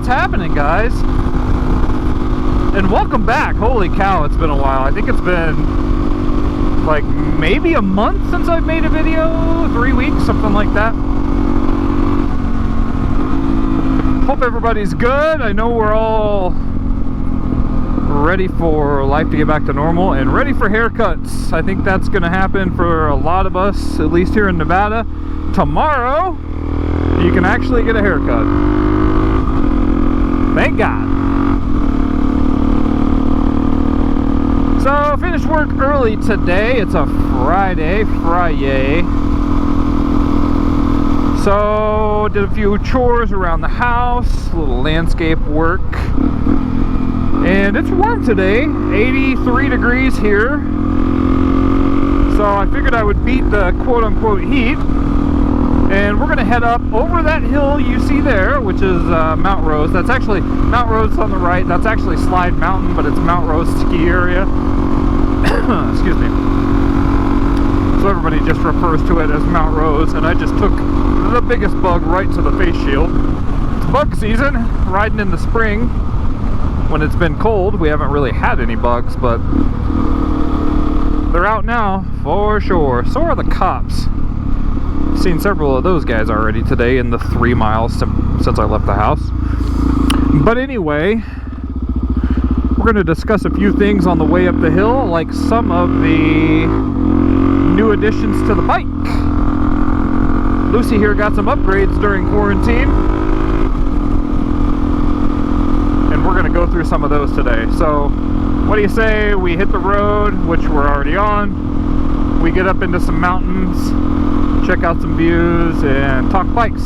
What's happening, guys? And welcome back. Holy cow, it's been a while. I think it's been like maybe a month since I've made a video, 3 weeks, something like that. Hope everybody's good. I know we're all ready for life to get back to normal and ready for haircuts. I think that's going to happen for a lot of us, at least here in Nevada. Tomorrow, you can actually get a haircut. Thank God. So, finished work early today. It's a Friday. So, did a few chores around the house, a little landscape work. And it's warm today, 83 degrees here. So I figured I would beat the quote-unquote heat. And we're gonna head up over that hill you see there, which is Mount Rose. That's actually, Mount Rose on the right, that's actually Slide Mountain, but it's Mount Rose ski area. Excuse me. So everybody just refers to it as Mount Rose, and I just took the biggest bug right to the face shield. It's bug season, riding in the spring. When it's been cold, we haven't really had any bugs, but they're out now for sure. So are the cops. I've seen several of those guys already today in the 3 miles since I left the house. But anyway, we're going to discuss a few things on the way up the hill, like some of the new additions to the bike. Lucy here got some upgrades during quarantine, and we're going to go through some of those today. So what do you say we hit the road, which we're already on, we get up into some mountains, check out some views, and talk bikes.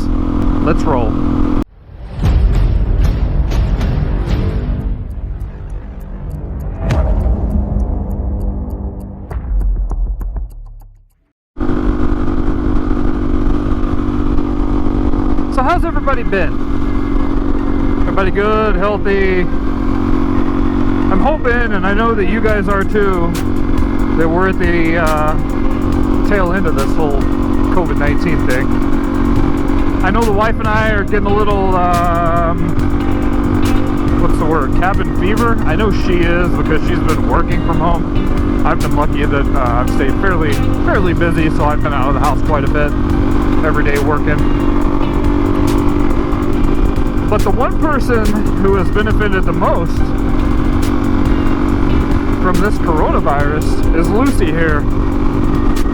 Let's roll. So how's everybody been? Everybody good, healthy? I'm hoping, and I know that you guys are too, that we're at the tail end of this whole COVID-19 thing. I know the wife and I are getting a little, what's the word, cabin fever? I know she is, because she's been working from home. I've been lucky that I've stayed fairly busy, so I've been out of the house quite a bit, every day working. But the one person who has benefited the most from this coronavirus is Lucy here.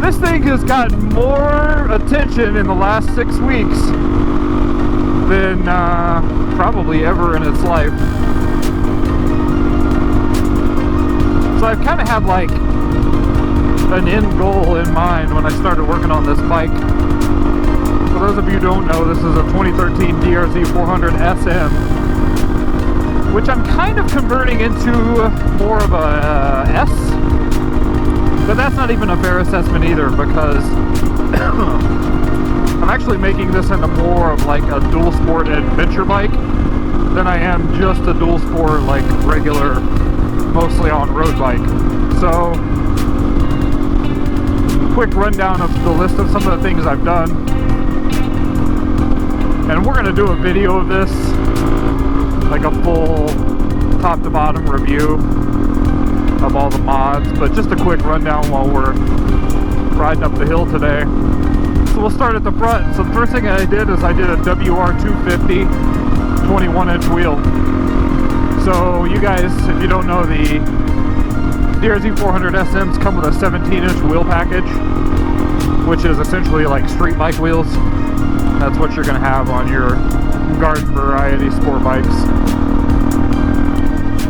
This thing has gotten more attention in the last 6 weeks than probably ever in its life. So I've kind of had like an end goal in mind when I started working on this bike. For those of you who don't know, this is a 2013 DRZ 400 SM, which I'm kind of converting into more of a S. But that's not even a fair assessment either, because I'm actually making this into more of like a dual sport adventure bike than I am just a dual sport like regular, mostly on-road bike. So, quick rundown of the list of some of the things I've done. And we're going to do a video of this, like a full top to bottom review of all the mods, but just a quick rundown while we're riding up the hill today. So we'll start at the front. So the first thing I did is I did a WR250 21-inch wheel. So you guys, if you don't know, the DRZ 400 SMs come with a 17-inch wheel package, which is essentially like street bike wheels. That's what you're going to have on your garden variety sport bikes.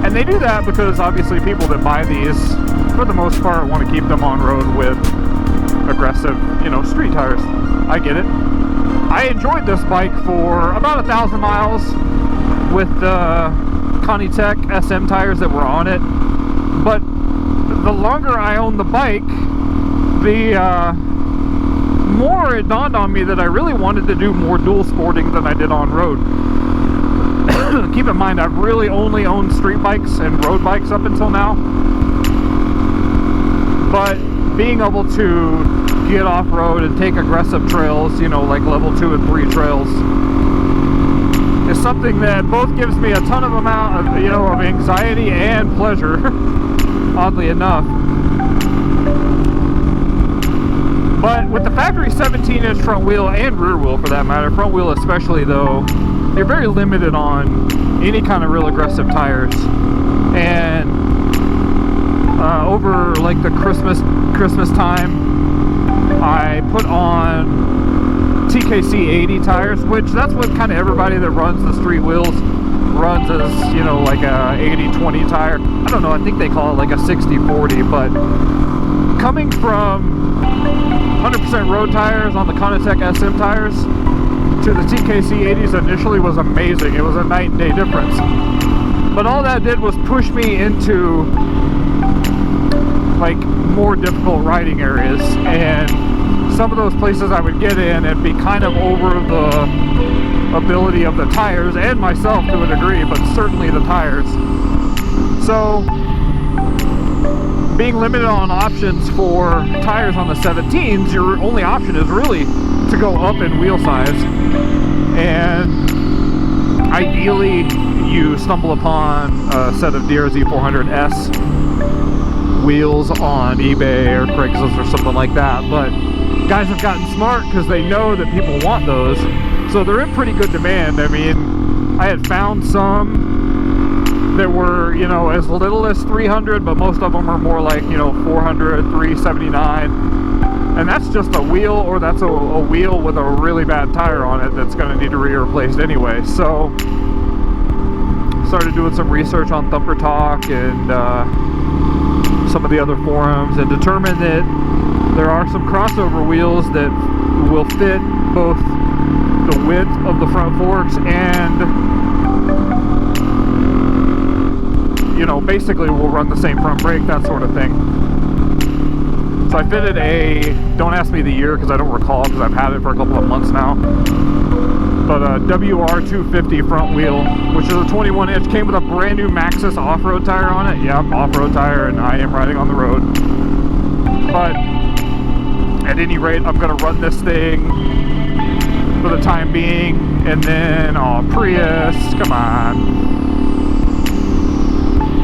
And they do that because obviously people that buy these, for the most part, want to keep them on road with aggressive, you know, street tires. I get it. I enjoyed this bike for about 1,000 miles with the Conitec SM tires that were on it. But the longer I owned the bike, the more it dawned on me that I really wanted to do more dual sporting than I did on road. Keep in mind, I've really only owned street bikes and road bikes up until now. But being able to get off-road and take aggressive trails, you know, like level 2 and 3 trails, is something that both gives me a ton of amount of, of anxiety and pleasure, oddly enough. But with the factory 17-inch front wheel and rear wheel for that matter, front wheel especially though, you're very limited on any kind of real aggressive tires. And over like the Christmas time, I put on TKC 80 tires, which that's what kind of everybody that runs the street wheels runs as, like a 80-20 tire. I don't know, I think they call it like a 60-40, but coming from 100% road tires on the Conitec SM tires to the TKC 80s initially was amazing. It was a night and day difference. But all that did was push me into like more difficult riding areas, and some of those places I would get in and be kind of over the ability of the tires and myself to a degree, but certainly the tires. So being limited on options for tires on the 17s, your only option is really to go up in wheel size, and ideally you stumble upon a set of DRZ 400S wheels on eBay or Craigslist or something like that. But guys have gotten smart because they know that people want those, so they're in pretty good demand. I mean, I had found some that were, as little as 300, but most of them are more like, 400, 379, and that's just a wheel, or that's a wheel with a really bad tire on it that's going to need to be replaced anyway. So started doing some research on Thumper Talk and some of the other forums, and determined that there are some crossover wheels that will fit both the width of the front forks and basically will run the same front brake, that sort of thing. So I fitted don't ask me the year because I don't recall, because I've had it for a couple of months now, but a WR250 front wheel, which is a 21-inch, came with a brand new Maxxis off-road tire on it. Yep, off-road tire, and I am riding on the road. But at any rate, I'm going to run this thing for the time being, and then, Prius, come on.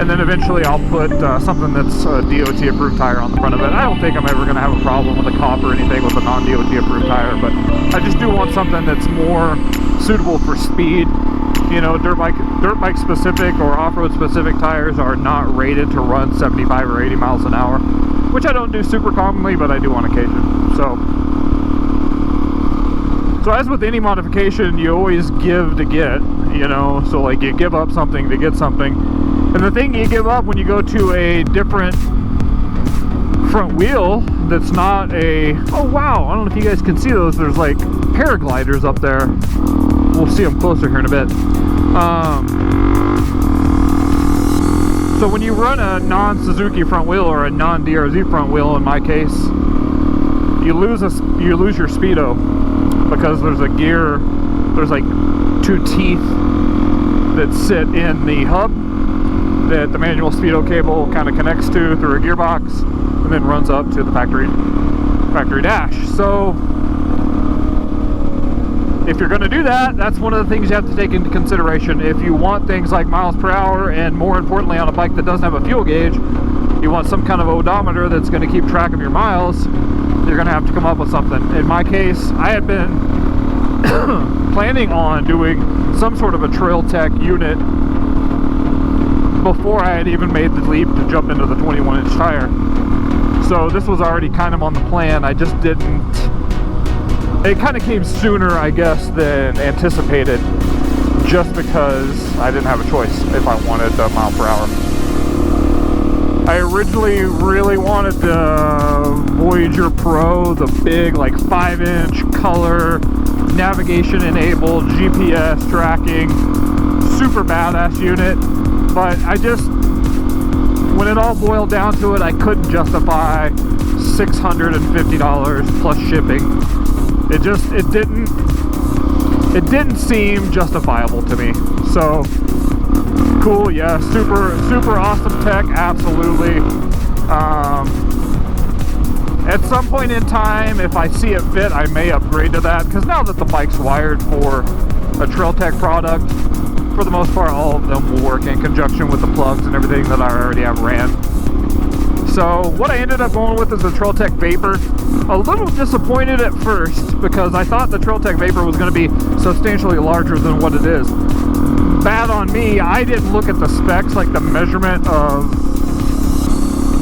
And then eventually I'll put something that's a DOT approved tire on the front of it. I don't think I'm ever going to have a problem with a cop or anything with a non-DOT approved tire, but I just do want something that's more suitable for speed. Dirt bike specific or off-road specific tires are not rated to run 75 or 80 miles an hour, which I don't do super commonly, but I do on occasion. So as with any modification, you always give to get, so like you give up something to get something. And the thing you give up when you go to a different front wheel that's not a, oh wow, I don't know if you guys can see those, there's like paragliders up there. We'll see them closer here in a bit. So when you run a non-Suzuki front wheel or a non-DRZ front wheel, in my case, you lose your speedo, because there's a gear, there's like two teeth that sit in the hub that the manual speedo cable kind of connects to through a gearbox, and then runs up to the factory dash. So if you're going to do that, that's one of the things you have to take into consideration. If you want things like miles per hour, and more importantly on a bike that doesn't have a fuel gauge, you want some kind of odometer that's going to keep track of your miles, you're going to have to come up with something. In my case, I had been planning on doing some sort of a Trail Tech unit before I had even made the leap to jump into the 21-inch tire. So this was already kind of on the plan. I just didn't, it kind of came sooner, I guess, than anticipated, just because I didn't have a choice if I wanted the mile per hour. I originally really wanted the Voyager Pro, the big like 5-inch color, navigation enabled, GPS tracking, super badass unit. But I just, when it all boiled down to it, I couldn't justify $650 plus shipping. It didn't seem justifiable to me. So cool, yeah, super awesome tech, absolutely. At some point in time, if I see it fit, I may upgrade to that, because now that the bike's wired for a Trail Tech product. For the most part, all of them will work in conjunction with the plugs and everything that I already have ran. So what I ended up going with is the Trail Tech Vapor. A little disappointed at first because I thought the Trail Tech Vapor was going to be substantially larger than what it is. Bad on me, I didn't look at the specs, like the measurement of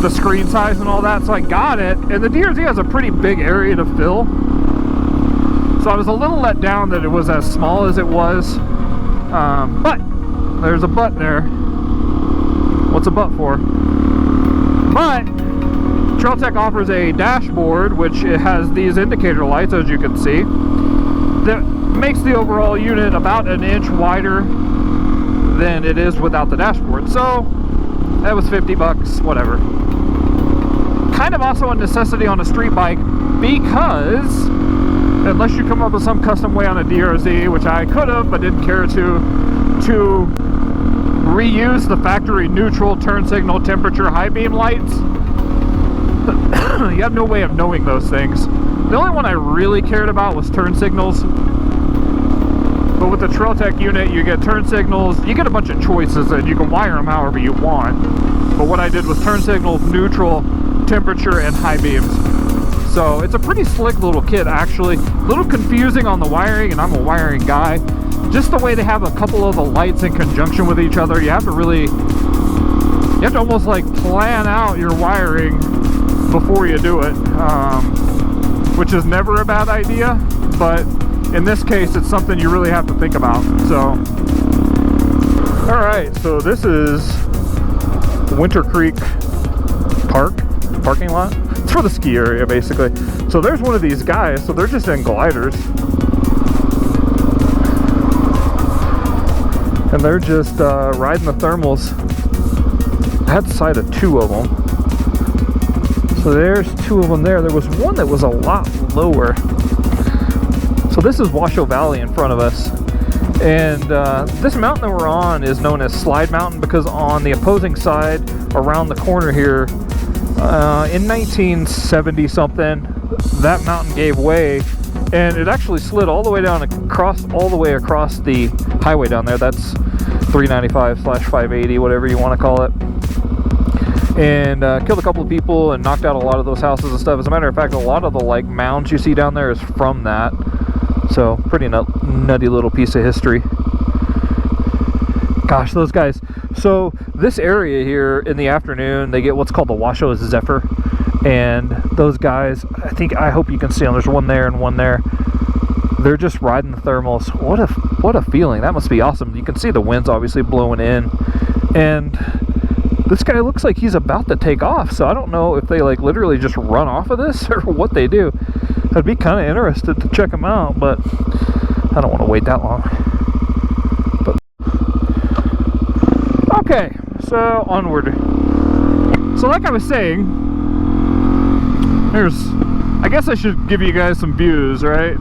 the screen size and all that, so I got it, and the DRZ has a pretty big area to fill. So I was a little let down that it was as small as it was. But there's a but there. What's a but for? But Trail Tech offers a dashboard, which it has these indicator lights, as you can see, that makes the overall unit about an inch wider than it is without the dashboard. So that was 50 bucks, whatever. Kind of also a necessity on a street bike, because unless you come up with some custom way on a DRZ, which I could have but didn't care to reuse the factory neutral turn signal temperature high beam lights, you have no way of knowing those things. The only one I really cared about was turn signals. But with the Trail Tech unit, you get turn signals, you get a bunch of choices, and you can wire them however you want. But what I did was turn signals, neutral, temperature, and high beams. So it's a pretty slick little kit, actually. A little confusing on the wiring, and I'm a wiring guy. Just the way they have a couple of the lights in conjunction with each other, you have to almost like plan out your wiring before you do it, which is never a bad idea, but in this case it's something you really have to think about. So alright, so this is Winter Creek parking lot. It's for the ski area, basically. So there's one of these guys, so they're just in gliders, and they're just riding the thermals. I had sight of two of them. So there's two of them there. There was one that was a lot lower. So this is Washoe Valley in front of us. And this mountain that we're on is known as Slide Mountain because on the opposing side, around the corner here, in 1970 something, that mountain gave way, and it actually slid all the way down across the highway down there. That's 395/580, whatever you want to call it. And killed a couple of people and knocked out a lot of those houses and stuff. As a matter of fact, a lot of the like mounds you see down there is from that. So pretty nutty little piece of history. Gosh, those guys. So this area here in the afternoon, they get what's called the Washoe Zephyr, and those guys, I hope you can see them. There's one there and one there. They're just riding the thermals. What a feeling. That must be awesome. You can see the winds obviously blowing in, and this guy looks like he's about to take off. So I don't know if they like literally just run off of this or what they do. I'd be kind of interested to check them out, but I don't want to wait that long. Okay, so onward. So like I was saying, I guess I should give you guys some views, right?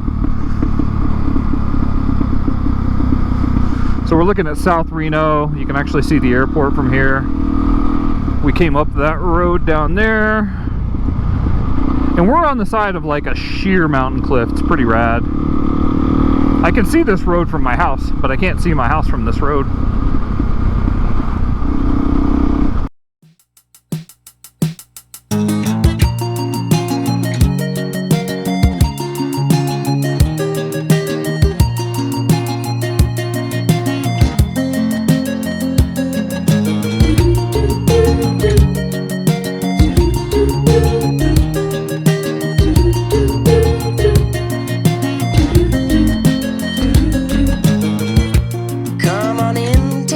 So we're looking at South Reno. You can actually see the airport from here. We came up that road down there, and we're on the side of like a sheer mountain cliff. It's pretty rad. I can see this road from my house, but I can't see my house from this road. Come on in,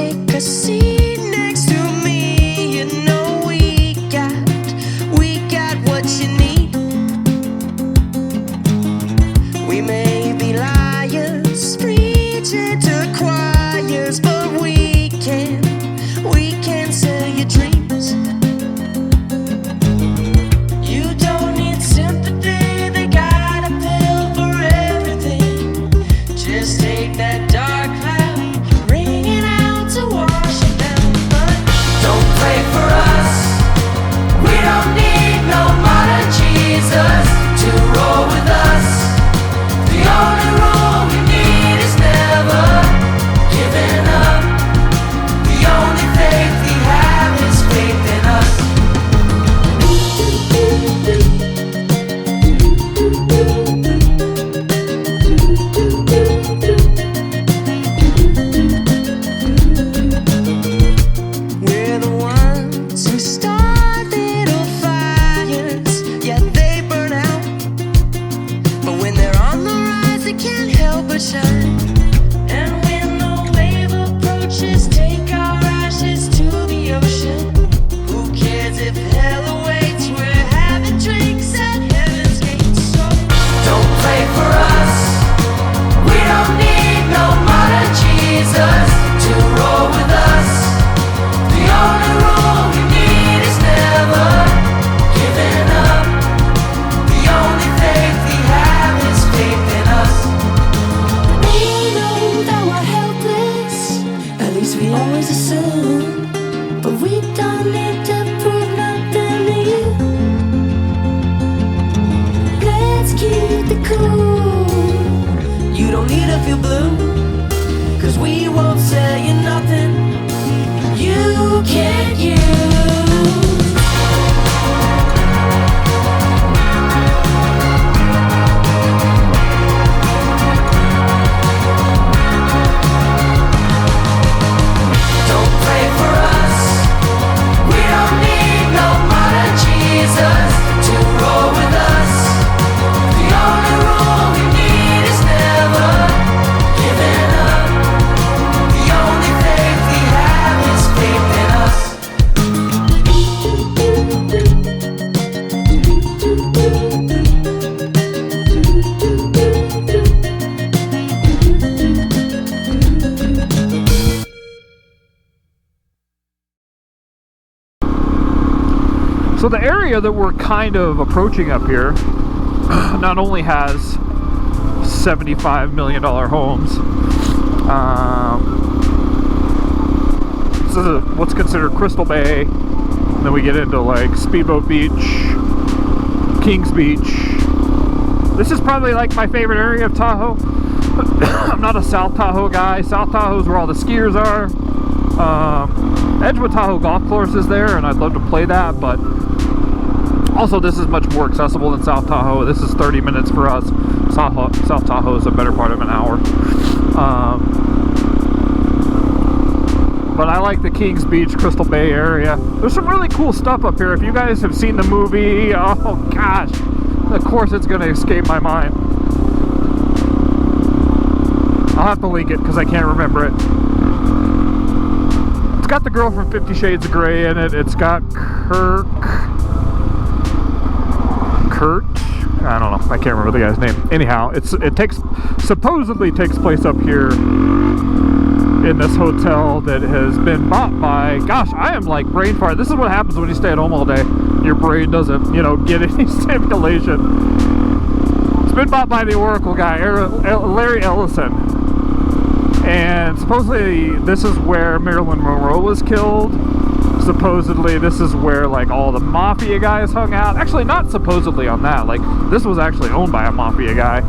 blue. 'Cause we won't sell you nothing you can't use. Don't pray for us. We don't need no modern Jesus to roll with us. The only rule we need is never giving up. The only faith we have is faith in us. So the area that we're kind of approaching up here not only has $75 million homes, this is what's considered Crystal Bay, and then we get into like Speedboat Beach, Kings Beach. This is probably like my favorite area of Tahoe. I'm not a South Tahoe guy. South Tahoe is where all the skiers are. HWK Tahoe golf course is there, and I'd love to play that, but also this is much more accessible than South Tahoe. This is 30 minutes for us. South Tahoe is a better part of an hour. But I like the Kings Beach, Crystal Bay area. There's some really cool stuff up here. If you guys have seen the movie, oh gosh, of course it's going to escape my mind. I'll have to link it because I can't remember it. It's got the girl from 50 Shades of Grey in it. It's got Kurt, I don't know, I can't remember the guy's name. Anyhow, it supposedly takes place up here in this hotel that has been bought by, gosh, I am like brain fart. This is what happens when you stay at home all day. Your brain doesn't, get any stimulation. It's been bought by the Oracle guy, Larry Ellison. And supposedly this is where Marilyn Monroe was killed. Supposedly this is where like all the mafia guys hung out. Actually, not supposedly on that. Like, this was actually owned by a mafia guy.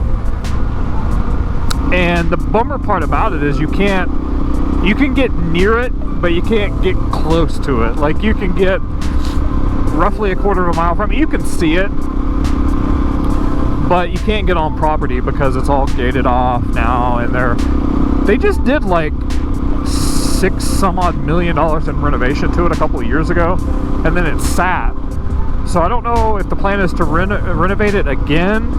And the bummer part about it is you can get near it, but you can't get close to it. Like, you can get roughly a quarter of a mile from it. You can see it, but you can't get on property because it's all gated off now, and they just did like $6-some-odd million in renovation to it a couple of years ago, and then it sat. So I don't know if the plan is to renovate it again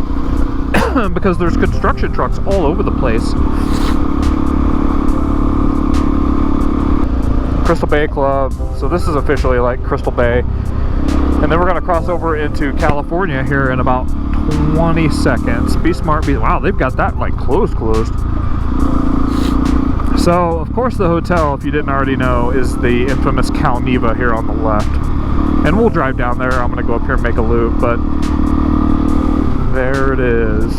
because there's construction trucks all over the place. Crystal Bay Club. So this is officially like Crystal Bay. And then we're going to cross over into California here in about 20 seconds. Be smart. Wow, they've got that like closed. So, of course, the hotel, if you didn't already know, is the infamous Cal-Neva here on the left. And we'll drive down there. I'm going to go up here and make a loop, but there it is.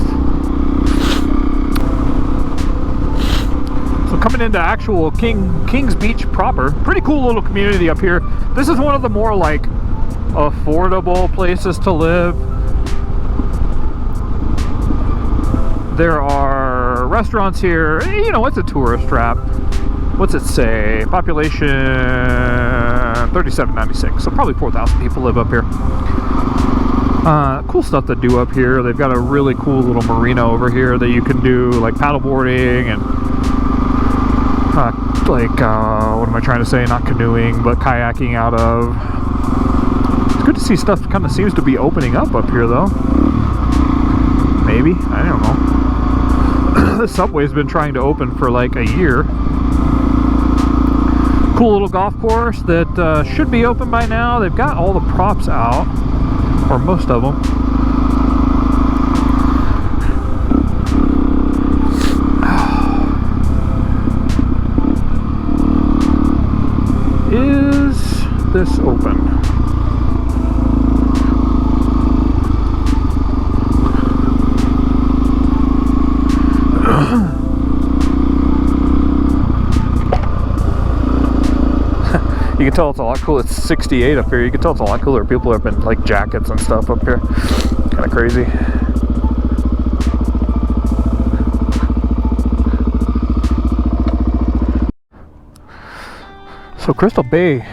So coming into actual Kings Beach proper, pretty cool little community up here. This is one of the more, like, affordable places to live. There are restaurants here. It's a tourist trap. What's it say? Population 3796. So probably 4,000 people live up here. Cool stuff to do up here. They've got a really cool little marina over here that you can do like paddleboarding and what am I trying to say? Not canoeing, but kayaking out of. It's good to see stuff kind of seems to be opening up here though. Maybe, I don't know. The subway's been trying to open for like a year. Cool little golf course that should be open by now. They've got all the props out, or most of them. Is this open? You can tell it's a lot cooler. It's 68 up here. You can tell it's a lot cooler. People are up in like jackets and stuff up here. Kind of crazy. So Crystal Bay,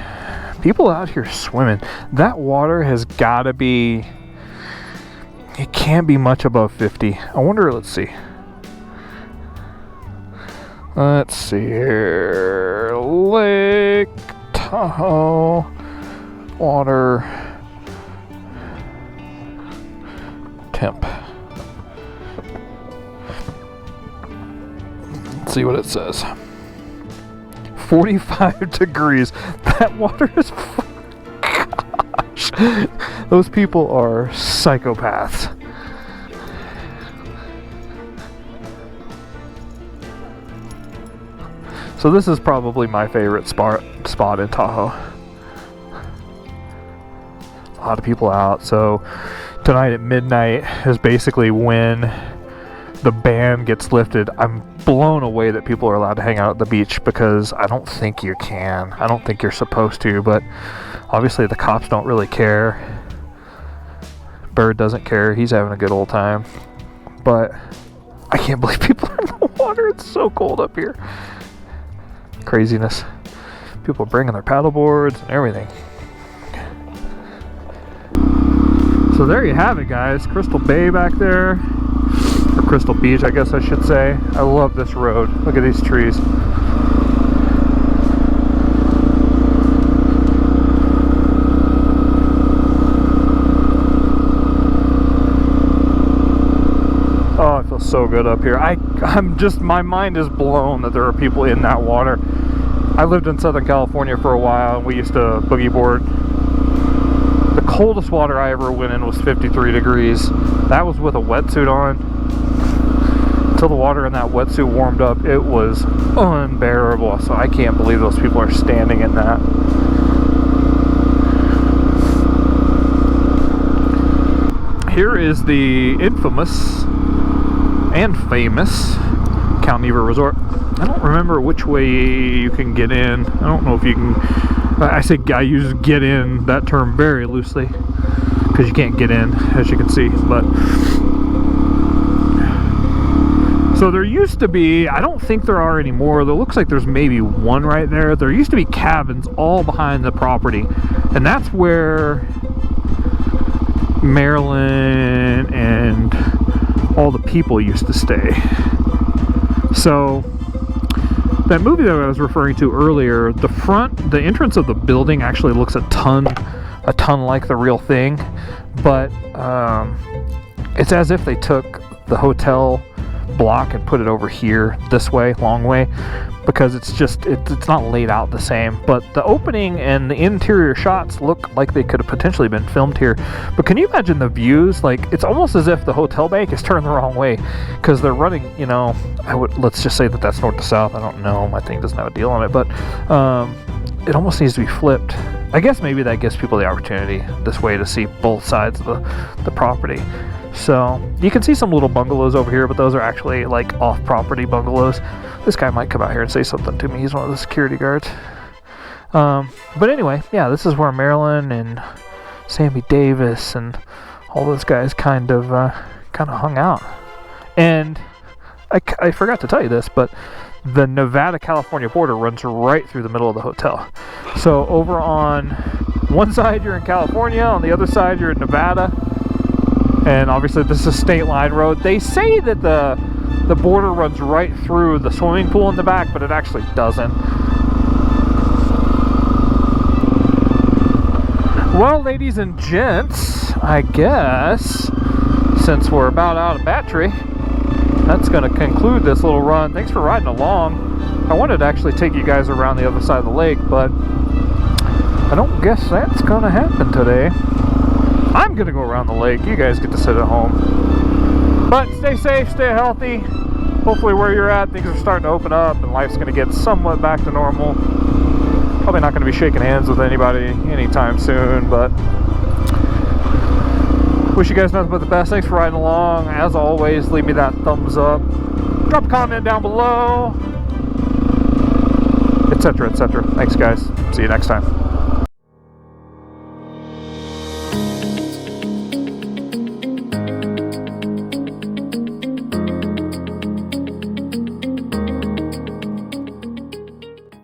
people out here swimming. That water has got to be, it can't be much above 50. I wonder, let's see. Let's see here. Lake Tahoe water temp. Let's see what it says. 45 degrees. That water is... Gosh. Those people are psychopaths. So this is probably my favorite spot in Tahoe. A lot of people out. So tonight at midnight is basically when the ban gets lifted. I'm blown away that people are allowed to hang out at the beach, because I don't think you can. I don't think you're supposed to, but obviously the cops don't really care. Bird doesn't care. He's having a good old time. But I can't believe people are in the water. It's so cold up here. Craziness. People bringing their paddle boards and everything. So there you have it, guys. Crystal Bay back there, or Crystal Beach, I guess I should say. I love this road. Look at these trees. Oh, it feels so good up here. I'm just, my mind is blown that there are people in that water. I lived in Southern California for a while, and we used to boogie board. The coldest water I ever went in was 53 degrees. That was with a wetsuit on. Until the water in that wetsuit warmed up, it was unbearable. So I can't believe those people are standing in that. Here is the infamous and famous Cal-Neva Resort. I don't remember which way you can get in. I don't know if you can. I use get in, that term very loosely, because you can't get in, as you can see. But so there used to be, I don't think there are anymore. There looks like there's maybe one right there. There used to be cabins all behind the property, and that's where Marilyn and all the people used to stay. So that movie that I was referring to earlier, the entrance of the building actually looks a ton like the real thing, but it's as if they took the hotel block and put it over here this way, long way, because it's not laid out the same. But the opening and the interior shots look like they could have potentially been filmed here. But can you imagine the views? Like, it's almost as if the hotel bank is turned the wrong way, because they're running, you know, let's just say that that's north to south. I don't know, my thing doesn't have a deal on it, but it almost needs to be flipped. I guess maybe that gives people the opportunity this way to see both sides of the property. So you can see some little bungalows over here, but those are actually like off-property bungalows. This guy might come out here and say something to me. He's one of the security guards. But anyway, yeah, this is where Marilyn and Sammy Davis and all those guys kind of hung out. And I forgot to tell you this, but the Nevada-California border runs right through the middle of the hotel. So over on one side you're in California, on the other side you're in Nevada. And obviously this is a state line road. They say that the border runs right through the swimming pool in the back, but it actually doesn't. Well, ladies and gents, I guess since we're about out of battery, that's going to conclude this little run. Thanks for riding along. I wanted to actually take you guys around the other side of the lake, but I don't guess that's going to happen today. I'm going to go around the lake. You guys get to sit at home. But stay safe, stay healthy. Hopefully where you're at, things are starting to open up and life's going to get somewhat back to normal. Probably not going to be shaking hands with anybody anytime soon, but wish you guys nothing but the best. Thanks for riding along. As always, leave me that thumbs up. Drop a comment down below, etc., etc. Thanks, guys. See you next time.